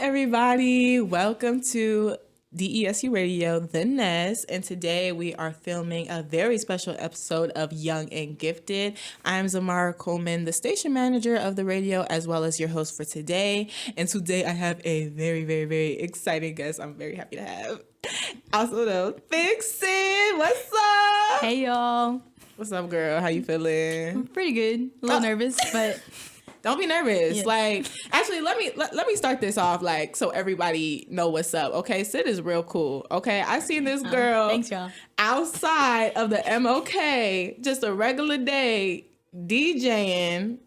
everybody. Welcome to DESU Radio, The Nest, and today we are filming a very special episode of Young and Gifted. I'm Xamara Coleman, the station manager of the radio, as well as your host for today. And today I have a very, very, very exciting guest I'm very happy to have. Also, though, Big Syd, what's up? Hey, y'all. What's up, girl? How you feeling? I'm pretty good. A little nervous, but... Don't be nervous. Yes. Like, actually, let me start this off, like, so everybody know what's up. Okay, Syd is real cool. Okay, I seen this girl thanks, y'all. outside of the MOK, just a regular day DJing,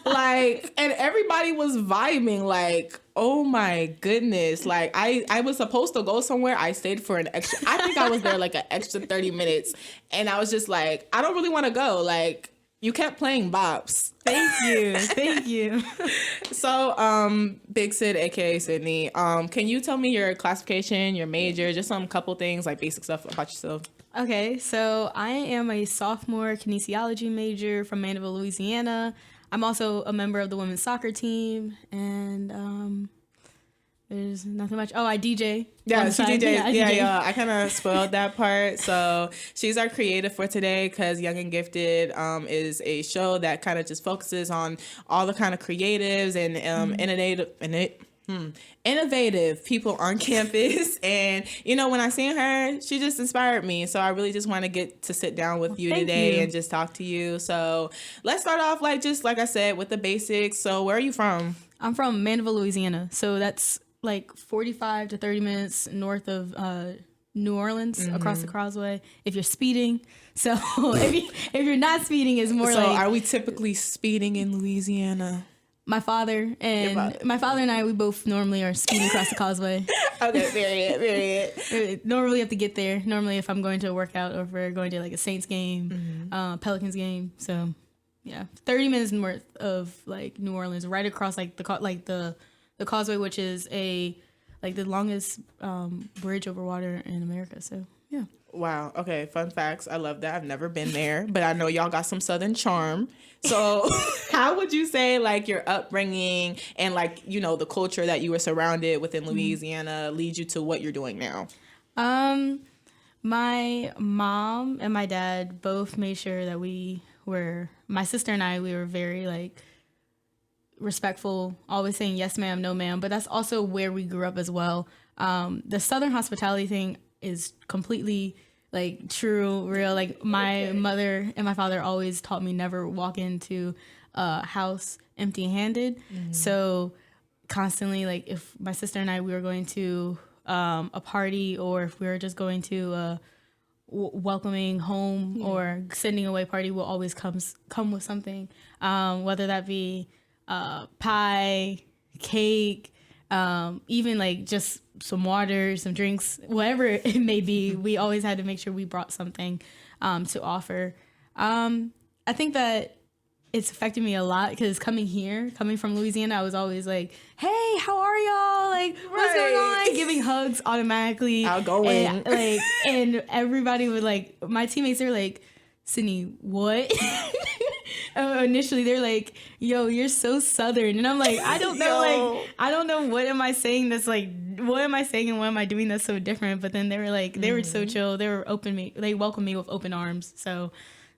like, and everybody was vibing. Like, oh my goodness! Like, I was supposed to go somewhere. I stayed for an extra. I think I was there like an extra 30 minutes, and I was just like, I don't really want to go. Like. You kept playing bops. Thank you. Thank you. So, Big Syd, aka Sydney, can you tell me your classification, your major, just some couple things, like basic stuff about yourself? Okay, so I am a sophomore kinesiology major from Mandeville, Louisiana. I'm also a member of the women's soccer team, and there's nothing much. Oh, I DJ. Yeah, she DJs. DJ. Yeah. I kind of spoiled that part. So she's our creative for today because Young and Gifted is a show that kind of just focuses on all the kind of creatives and innovative people on campus. And, you know, when I seen her, she just inspired me. So I really just want to get to sit down with you today and just talk to you. So let's start off, like I said, with the basics. So where are you from? I'm from Mandeville, Louisiana. So that's like 45 to 30 minutes north of New Orleans, across the Causeway, if you're speeding. So if you're not speeding, it's more so like... are we typically speeding in Louisiana? My father and I, we both normally are speeding across the Causeway. Okay, period. Normally have to get there. Normally if I'm going to a workout or if we're going to like a Saints game, Pelicans game. So yeah, 30 minutes north of like New Orleans, right across like the Causeway, which is the longest bridge over water in America. So yeah. Wow. Okay. Fun facts. I love that. I've never been there, but I know y'all got some Southern charm. So how would you say like your upbringing and like, you know, the culture that you were surrounded within Louisiana lead you to what you're doing now? My mom and my dad both made sure that my sister and I, we were very like respectful, always saying yes ma'am, no ma'am, but that's also where we grew up as well. The Southern hospitality thing is completely like true, real. Like my mother and my father always taught me never walk into a house empty-handed. So constantly, like if my sister and I, we were going to a party, or if we were just going to a welcoming home or sending away party, will always come with something, whether that be pie, cake, even like just some water, some drinks, whatever it may be. We always had to make sure we brought something to offer. I think that it's affected me a lot because coming from Louisiana, I was always like, hey, how are y'all? Like, what's going on? Giving hugs automatically. Outgoing. And everybody would like, my teammates, they're like, Sydney, what? Initially they're like, yo, you're so Southern, and I'm like, I don't know, like I don't know what am I saying that's like, what am I saying and what am I doing that's so different. But then they were like, they were so chill, they welcomed me with open arms. So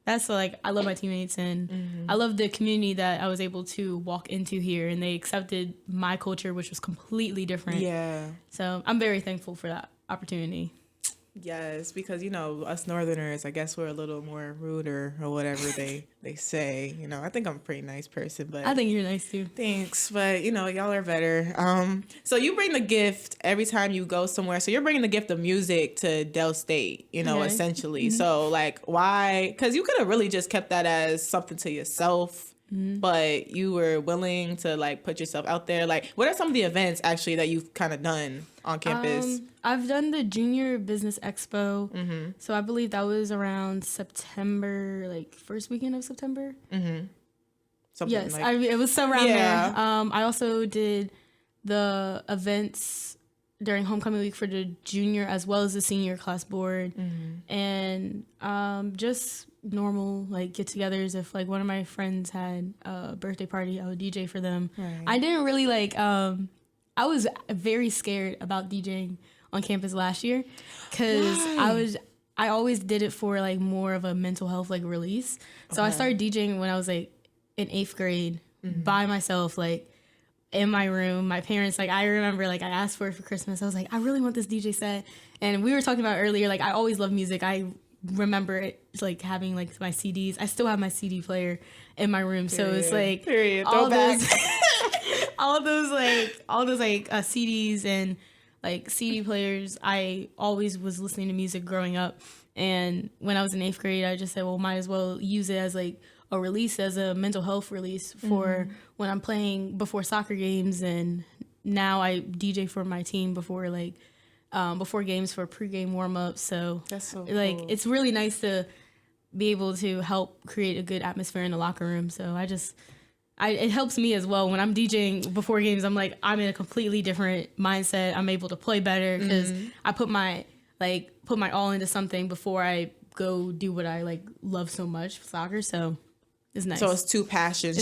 that's like, I love my teammates, and I love the community that I was able to walk into here, and they accepted my culture, which was completely different. Yeah. So I'm very thankful for that opportunity. Yes, because, you know, us Northerners, I guess we're a little more ruder or whatever they say. You know, I think I'm a pretty nice person, but... I think you're nice, too. Thanks, but, you know, y'all are better. So you bring the gift every time you go somewhere. So you're bringing the gift of music to Del State, you know, essentially. So, like, why? Because you could have really just kept that as something to yourself. But you were willing to like put yourself out there. Like, what are some of the events actually that you've kind of done on campus? I've done the Junior Business Expo. So I believe that was around September, like first weekend of September. Yes, it was around there. I also did the events during homecoming week for the junior as well as the senior class board, and just normal like get-togethers. If like one of my friends had a birthday party, I would DJ for them. I didn't really like I I was very scared about DJing on campus last year because I always did it for like more of a mental health like release. So I started DJing when I was like in 8th grade by myself, like in my room. My parents, like, I remember like I asked for it for Christmas. I was like, I really want this DJ set. And we were talking about earlier, like I always love music. I remember it like having like my CDs. I still have my CD player in my room. So it's like all those CDs and like CD players. I always was listening to music growing up. And when I was in 8th grade, I just said, well, might as well use it as like a release, as a mental health release for when I'm playing before soccer games. And now I DJ for my team before like before games for pregame warm-ups. So that's so like cool. It's really nice to be able to help create a good atmosphere in the locker room. So it helps me as well when I'm DJing before games. I'm like, I'm in a completely different mindset. I'm able to play better because I put my all into something before I go do what I like love so much, soccer. So it's nice. So it's two passions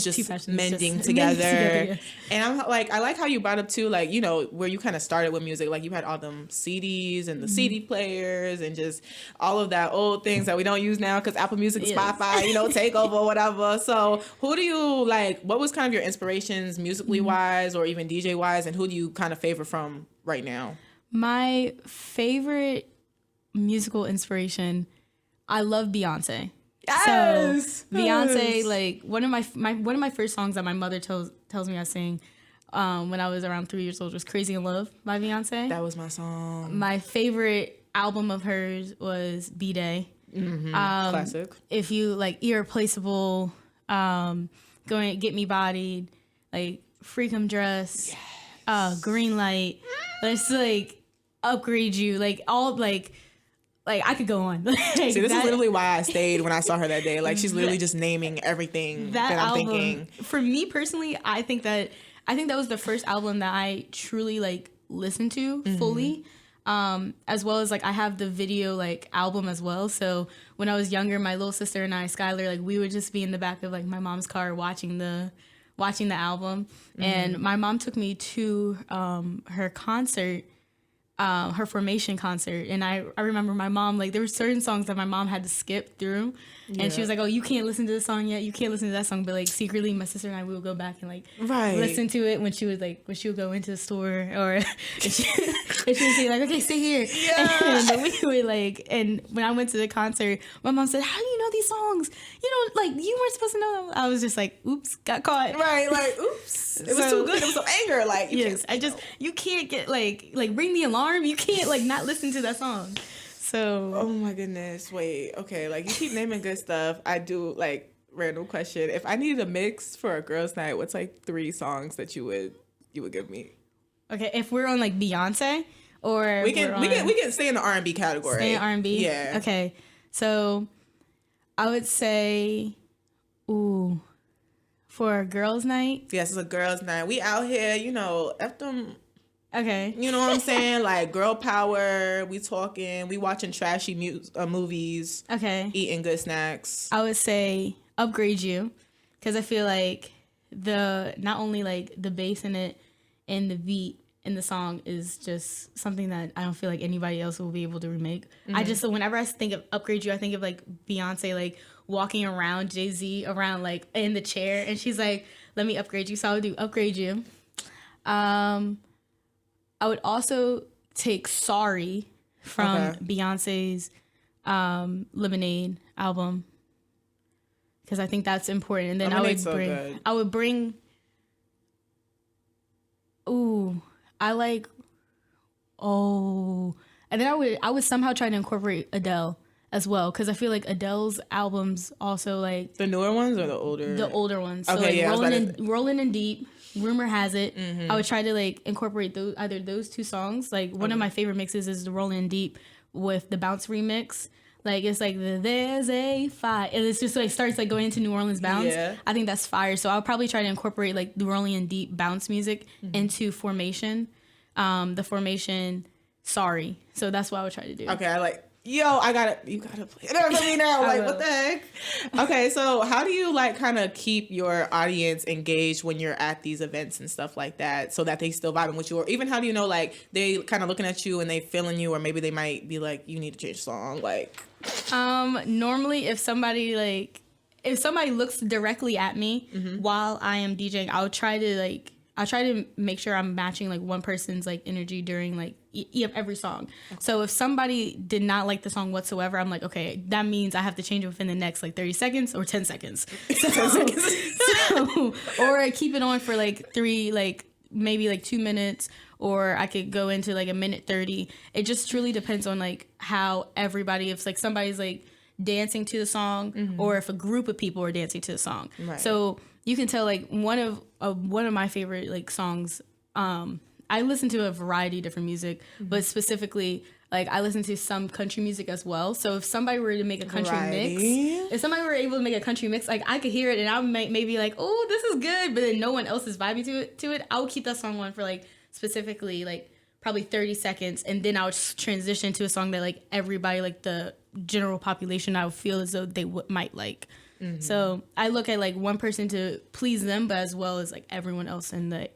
mending mending together. yes. And I'm like, I like how you brought up too, like, you know, where you kind of started with music. Like you had all them CDs and the CD players and just all of that old things that we don't use now because Apple Music, Spotify, you know, take over, whatever. So who do you like? What was kind of your inspirations musically wise or even DJ wise? And who do you kind of favor from right now? My favorite musical inspiration, I love Beyonce. Yes, so Beyonce, like one of my first songs that my mother tells me I sing when I was around 3 years old was "Crazy in Love" by Beyonce. That was my song. My favorite album of hers was B-Day. Classic. If you like Irreplaceable, Going Get Me Bodied, like Freak 'Em Dress, Green Light. Let's like Upgrade You, like all like I could go on. See, this is literally why I stayed when I saw her that day. Like she's literally just naming everything that I'm album, thinking. For me personally, I think that was the first album that I truly like listened to fully. As well as like I have the video like album as well. So when I was younger, my little sister and I, Skylar, like we would just be in the back of like my mom's car watching the album. And my mom took me to her concert. Her formation concert, and I remember my mom, like there were certain songs that my mom had to skip through, and she was like, oh, you can't listen to this song yet, you can't listen to that song, but like secretly my sister and I, we would go back and like listen to it when she would go into the store, or and she would say like, okay, stay here, and we would like, and when I went to the concert, my mom said, how do you know these songs, you know, like you weren't supposed to know them. I was just like, oops, got caught, right, like oops, it was too good, it was so anger, like you can't get like Ring the Alarm. You can't like not listen to that song. So oh my goodness, wait, okay, like you keep naming good stuff. I do like random question. If I needed a mix for a girls' night, what's like 3 songs that you would give me? Okay, if we're on like Beyonce or we can stay in the R&B category. Stay in R&B? Yeah. Okay. So I would say for a girls' night. Yes, it's a girls' night. We out here, you know, F them. Okay. You know what I'm saying? Like girl power. We watching trashy movies. Okay. Eating good snacks. I would say Upgrade You, because I feel like not only like the bass in it and the beat in the song is just something that I don't feel like anybody else will be able to remake. So whenever I think of Upgrade You, I think of like Beyonce like walking around Jay-Z around like in the chair, and she's like, let me upgrade you. So I would do Upgrade You. I would also take Sorry from Beyonce's Lemonade album, because I think that's important. And then I would bring and then I would somehow try to incorporate Adele as well, because I feel like Adele's albums also like the newer ones or the older? The older ones. So okay, like Rolling in Deep. Rumor Has It. I would try to like incorporate either those 2 songs. Like one of my favorite mixes is the Rollin' Deep with the bounce remix. Like it's like there's a fire, and it's just like starts like going into New Orleans bounce. Yeah. I think that's fire. So I'll probably try to incorporate like the Rollin' Deep bounce music into Formation. The Formation Sorry. So that's what I would try to do. Okay, yo, you gotta play it for me now. Like, what the heck? Okay, so how do you like kind of keep your audience engaged when you're at these events and stuff like that, so that they still vibing with you, or even how do you know like they kind of looking at you and they feeling you, or maybe they might be like, you need to change the song, like. Normally if somebody looks directly at me while I am DJing, I'll try to make sure I'm matching like one person's like energy during like every song. Okay. So if somebody did not like the song whatsoever, I'm like, okay, that means I have to change it within the next like 30 seconds or 10 seconds. Or I keep it on for like maybe like 2 minutes, or I could go into like a minute 30. It just truly depends on like how everybody, if like somebody's like dancing to the song or if a group of people are dancing to the song. Right. So you can tell like one of my favorite like songs. I listen to a variety of different music, but specifically like I listen to some country music as well. So if somebody were to make a country mix, if somebody were able to make a country mix, like I could hear it and I might maybe like, oh, this is good, but then no one else is vibing to it. I would keep that song on for like specifically like probably 30 seconds, and then I would transition to a song that like everybody, like the general population, I would feel as though they might like. So I look at like one person to please them, but as well as like everyone else in the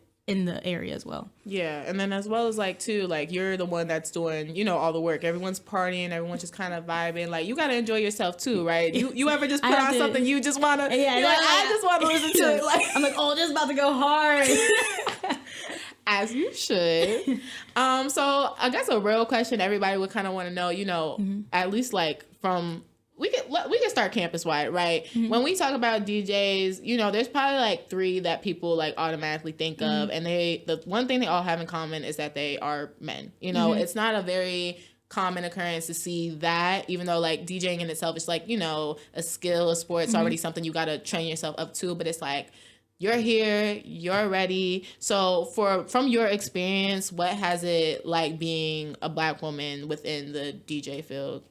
area as well. Yeah, and then as well as like too, like you're the one that's doing, you know, all the work. Everyone's partying, everyone's just kind of vibing. Like you gotta enjoy yourself too, right? You ever just put on something you just wanna? Yeah, like, I just want to listen to it. Like I'm like, oh, this is about to go hard. As you should. So I guess a real question everybody would kind of want to know, you know, at least like from. We can start campus wide, right? When we talk about DJs, you know, there's probably like 3 that people like automatically think of, and the one thing they all have in common is that they are men. You know, it's not a very common occurrence to see that, even though like DJing in itself is like, you know, a skill, a sport. It's already something you got to train yourself up to, but it's like you're here, you're ready. So from your experience, what has it like being a Black woman within the DJ field?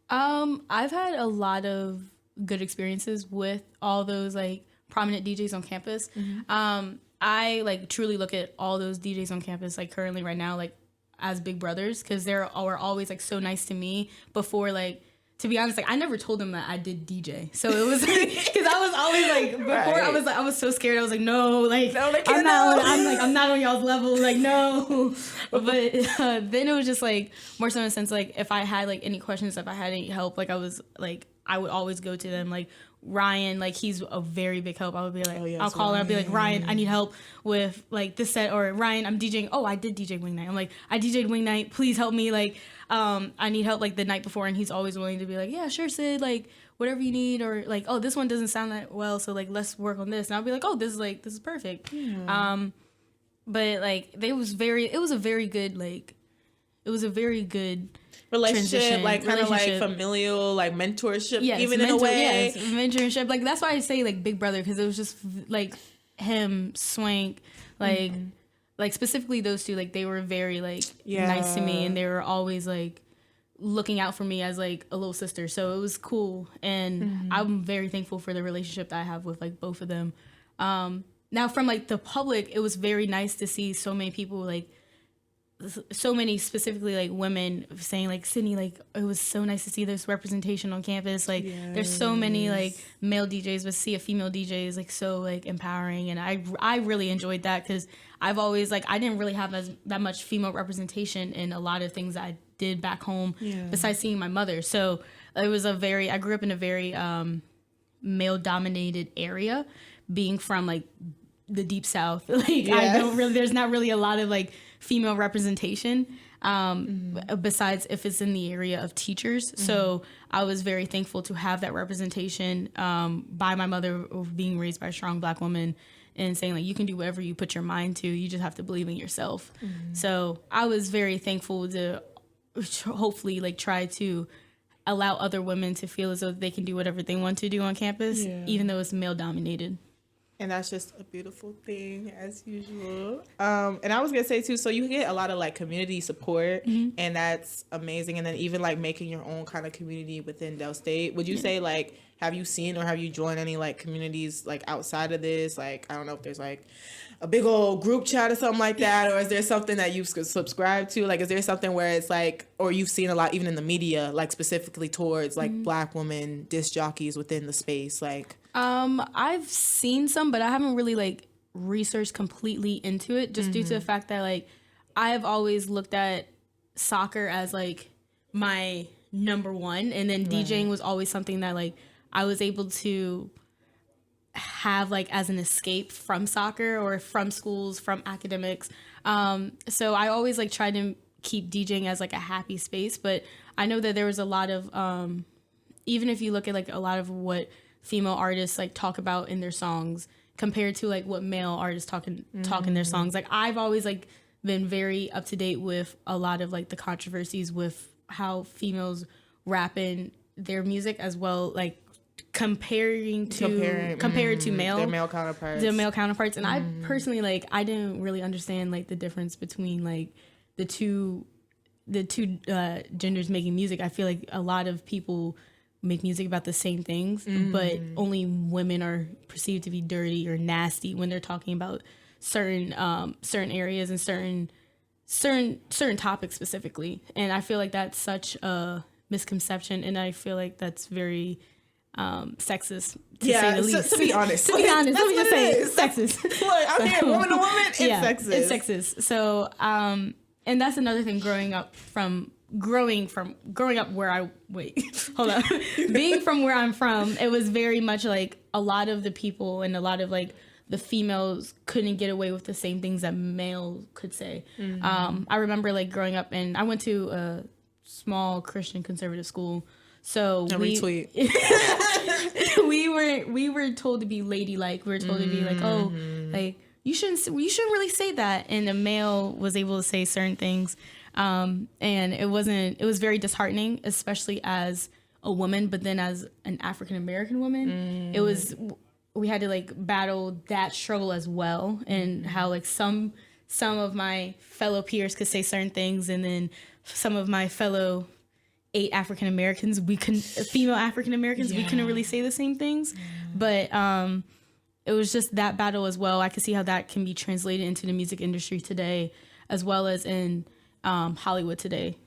I've had a lot of good experiences with all those like prominent DJs on campus. I like truly look at all those DJs on campus like currently right now like as big brothers, because they're always like so nice to me. Before, like, to be honest, like I never told them that I did DJ, so it was like, because I was always like before I was so scared. I was like, no, like I'm not on y'all's level, like no. But then it was just like more so in a sense like if I had like any questions, if I had any help, like I would always go to them. Like Ryan, like he's a very big help. I would be like, I'll call him. I'll be like, Ryan, I need help with like this set, or Ryan, I'm DJing. Oh, I did DJ Wing Night. I'm like, I DJ'd Wing Night. Please help me. Like, I need help like the night before, and he's always willing to be like, yeah, sure, Syd, like whatever you need, or like, oh, this one doesn't sound that well, so like let's work on this. And I'll be like, oh, this is perfect. Yeah. But like it was a very good relationship, like kind of like familial, like mentorship, even in a way. Yes, mentorship. Like that's why I say like big brother, because it was just like him, Swank, like like specifically those two. Like they were very like nice to me, and they were always like looking out for me as like a little sister. So it was cool, and I'm very thankful for the relationship that I have with like both of them. Now from like the public, it was very nice to see so many people, like so many specifically like women saying like, Sydney, like it was so nice to see this representation on campus. Like there's so many like male DJs, but see a female DJ is like so like empowering, and I really enjoyed that, because I've always like I didn't really have that much female representation in a lot of things that I did back home besides seeing my mother. So it was I grew up in a very male dominated area, being from like the deep South. Like there's not really a lot of like female representation besides if it's in the area of teachers. So I was very thankful to have that representation by my mother, of being raised by a strong Black woman, and saying like you can do whatever you put your mind to, you just have to believe in yourself. So I was very thankful to hopefully like try to allow other women to feel as though they can do whatever they want to do on campus, even though it's male dominated. And that's just a beautiful thing, as usual. And I was gonna say too, so you get a lot of like community support, and that's amazing. And then even like making your own kind of community within Del State. Would you say like, have you seen or have you joined any like communities like outside of this? Like, I don't know if there's like a big old group chat or something like that, or is there something that you've subscribed to? Like, is there something where it's like, or you've seen a lot even in the media, like specifically towards like Black women disc jockeys within the space, like? I've seen some, but I haven't really like researched completely into it just due to the fact that like I've always looked at soccer as like my number one, and then DJing was always something that like I was able to have like as an escape from soccer or from schools, from academics. So I always like tried to keep DJing as like a happy space, but I know that there was a lot of even if you look at like a lot of what female artists like talk about in their songs compared to like what male artists talk in their songs. Like I've always like been very up to date with a lot of like the controversies with how females rap in their music as well, like compared to male their male counterparts. And I personally like I didn't really understand like the difference between like the two genders making music. I feel like a lot of people make music about the same things, but only women are perceived to be dirty or nasty when they're talking about certain areas and certain topics specifically. And I feel like that's such a misconception, and I feel like that's very sexist to say the least. To be honest, let me just say it's sexist. Look, I'm here, woman to woman. It's sexist. It's sexist. So, and that's another thing. Growing up where I being from where I'm from, it was very much like a lot of the people and a lot of like the females couldn't get away with the same things that males could say. I remember like growing up, and I went to a small Christian conservative school. So we were told to be ladylike. We were told to be like, oh, like you shouldn't really say that. And a male was able to say certain things. And it was very disheartening, especially as a woman, but then as an African-American woman, we had to like battle that struggle as well. And how like some of my fellow peers could say certain things. And then some of my fellow female African-Americans, we couldn't really say the same things. But, it was just that battle as well. I could see how that can be translated into the music industry today, as well as in Hollywood today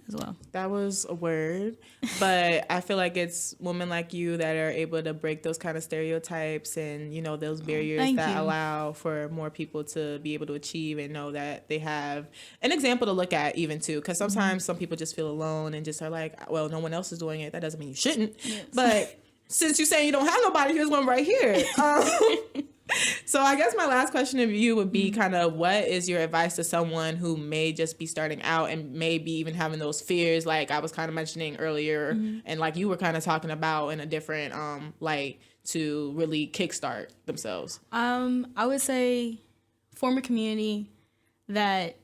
as well. That was a word, but I feel like it's women like you that are able to break those kind of stereotypes and, you know, those barriers allow for more people to be able to achieve and know that they have an example to look at even too. Because sometimes some people just feel alone and just are like, well, no one else is doing it. That doesn't mean you shouldn't. Yes. But since you're saying you don't have nobody, here's one right here. So I guess my last question of you would be kind of what is your advice to someone who may just be starting out and maybe even having those fears like I was kind of mentioning earlier and like you were kind of talking about in a different light to really kickstart themselves? I would say form a community that,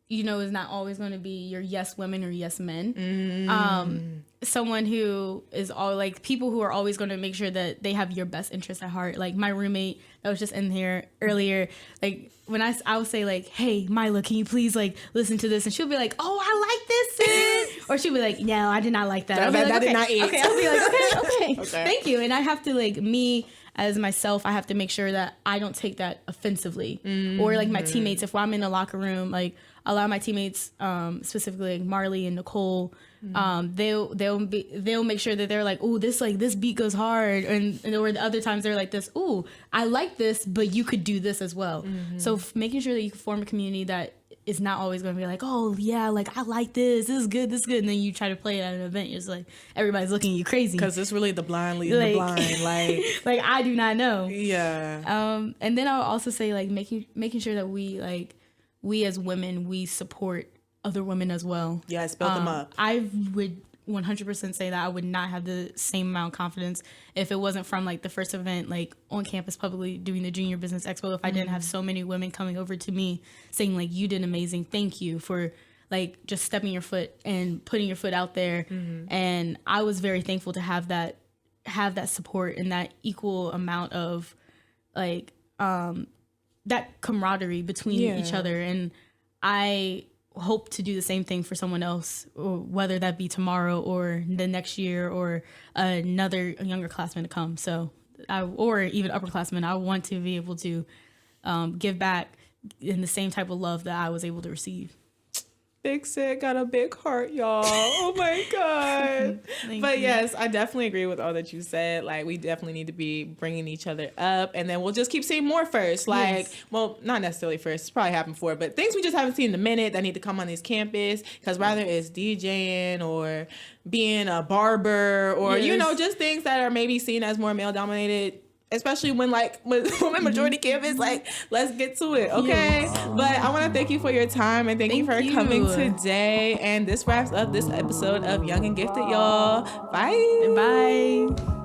you know, is not always going to be your yes women or yes men. Someone who is all like people who are always going to make sure that they have your best interest at heart. Like my roommate that was just in here earlier, like when I would say like, hey, Mila, can you please like listen to this? And she'll be like, oh, I like this. Or she'll be like, no, I did not like that. I'll be like, okay, I'll be like, okay, thank you. And I have to like me as myself, I have to make sure that I don't take that offensively. Or like my teammates, if I'm in a locker room, like a lot of my teammates, specifically like Marley and Nicole, they'll make sure that they're like, oh, this beat goes hard, and or the other times they're like this, oh, I like this, but you could do this as well. So making sure that you can form a community that is not always going to be like, oh yeah, like I like this is good, and then you try to play it at an event, it's like everybody's looking at you crazy because it's really the blind leading the blind, like like I do not know. And then I'll also say like making sure that we as women, we support other women as well. Yes, build them up. I would 100% say that I would not have the same amount of confidence if it wasn't from like the first event like on campus publicly doing the Junior Business Expo, if I didn't have so many women coming over to me saying like, you did amazing, thank you for like just stepping your foot and putting your foot out there. And I was very thankful to have that support and that equal amount of like that camaraderie between each other. And I hope to do the same thing for someone else, or whether that be tomorrow or the next year or another younger classman to come. So or even upperclassmen, I want to be able to give back in the same type of love that I was able to receive. Big Syd got a big heart, y'all. Oh my God. But yes, I definitely agree with all that you said. Like, we definitely need to be bringing each other up, and then we'll just keep seeing more first. Like, well, not necessarily first. It's probably happened before, but things we just haven't seen in a minute that need to come on this campus, because whether it's DJing or being a barber or, you know, just things that are maybe seen as more male dominated, especially when women majority campus, like, let's get to it, okay? But I want to thank you for your time, and thank you for coming today. And this wraps up this episode of Young and Gifted, y'all. Bye.